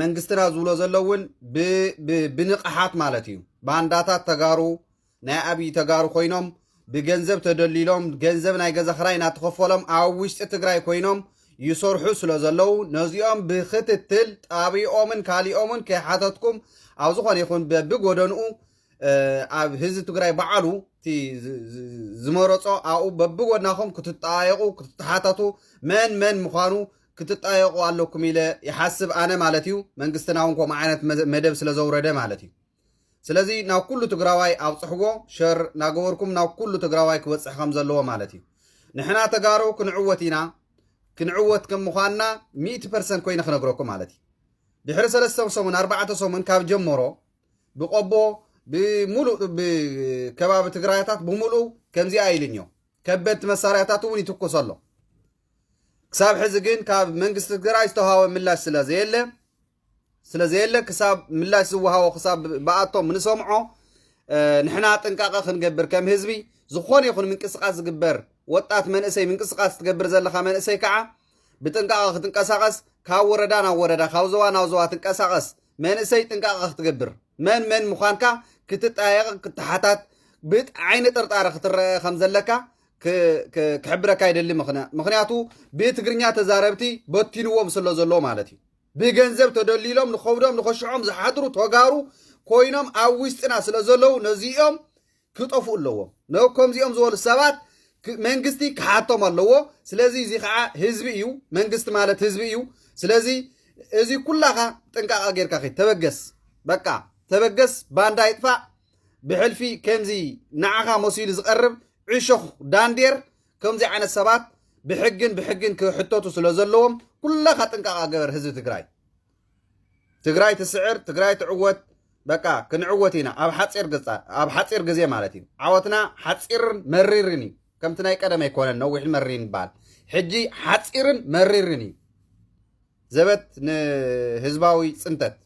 መንግስትና ዝብሎ ዘለውን ብንቕሓት ማለት እዩ ባንዳታት ተጋሩ ናይ አብይ ተጋሩ ኮይኖም ብገንዘብ ተደሊሎም ገንዘብ ናይ ገዛ ክራይ እናተኸፈሎም ኣብ ውሽጢ ትግራይ ኮይኖም ይሰርሑ ስለ ዘለው ነዚኦም ብክትትል ጣቢኦምን ካሊኦምን ከሓተትኩም ኣብ ዝኾነ ይኹን በብጎደንኡ ኣብ ህዝቢ ትግራይ በዓሉ ቲ ዝመረጾ ኣኡ በብጎድናኹም ክትጣየቁ ክትሓተቱ መን ምዃኑ ክትጣየቁ ኣለኩም ኢለ ይሓስብ ኣነ ማለት እዩ መንግስትና እውን ከምኡ ዓይነት መደብ ስለ ዘውረደ ማለት እዩ ስለዚ ናብ ኩሉ ትግራዋይ ኣብፅሕዎ ሸር ናገበርኩም ናብ ኩሉ ትግራዋይ ክበፅሕ ከም ዘለዎ ማለት እዩ ንሕና ተጋሩ ክንዕወት ኢና ክንዕወት ከም ምዃንና 100% ኮይነ ክነግረኩም ማለት እዩ ድሕሪ 3 ሰሙን 4 ሰሙን ካብ ጀመሮ ብቆቦ ብሙሉእ ብከባቢ ትግራይታት ብሙሉእ ከምዚ ኣይልኞ ከበድቲ መሳርያታት እውን ይትኩስ ኣሎ ክሳብ ሕዚ ግን ካብ መንግስቲ ትግራይ ዝተዋሃበ ምላሽ ስለዘየለ ክሳብ ምላሽ ዝወሃቦ ክሳብ በኣቶም ንሰምዖ ንሕና ጥንቃቐ ክንገብር ከም ህዝቢ ዝኾነ ይኹን ምንቅስቃስ ዝግበር ወጣት መንእሰይ ምንቅስቃስ ትገብር ዘለኻ መንእሰይ ከዓ ብጥንቃቐ ክትንቀሳቀስ ካብ ወረዳ ናብ ወረዳ ካብ ዞባ ናብ ዞባ ትንቀሳቀስ መንእሰይ ጥንቃቐ ክትገብር መን ምዃንካ ክትጣየቕ ክትሓታት ብዓይኒ ጥርጣረ ክትረአ ከም ዘለካ ክሕብረካ ይደሊ ምክንያቱ ብትግርኛ ተዛረብቲ በቲንዎም ስለ ዘሎ ማለት እዩ ብገንዘብ ተደሊሎም ንኸውዶም ንኸሽዖም ዝሓድሩ ተጋሩ ኮይኖም ኣብ ውሽጥና ስለ ዘለው ነዚኦም ክጠፉ ኣለዎም ነው ከምዚኦም ዝበሉ ሰባት መንግስቲ ክሓቶም ኣለዎ ስለዚ እዚ ከዓ ህዝቢ እዩ መንግስቲ ማለት ህዝቢ እዩ ስለዚ እዚ ኩላኻ ጥንቃቐ ጌርካ ተበገስ በቃ ተበገስ ባንዳ ይጥፋእ ብሕልፊ ከምዚ ንዓኻ መሲሉ ዝቐርብ ዕሾኽ ዳንዴር ከምዚ ዓይነት ሰባት ብሕግን ክሕተቱ ስለ ዘለዎም ኩላኻ ጥንቃቐ ገበር ህዝቢ ትግራይ ትስዕር ትግራይ ትዕወት በቃ ክንዕወት ኢና ኣብ ሓፂር ግዜ ማለት እዩ ዓወትና ሓፂርን መሪርን እዩ ከምቲ ናይ ቀደም ኣይኮነን ነዊሕ መሪርን ይበሃል ሕጂ ሓፂርን መሪርን እዩ ዘበት ንህዝባዊ ፅንተት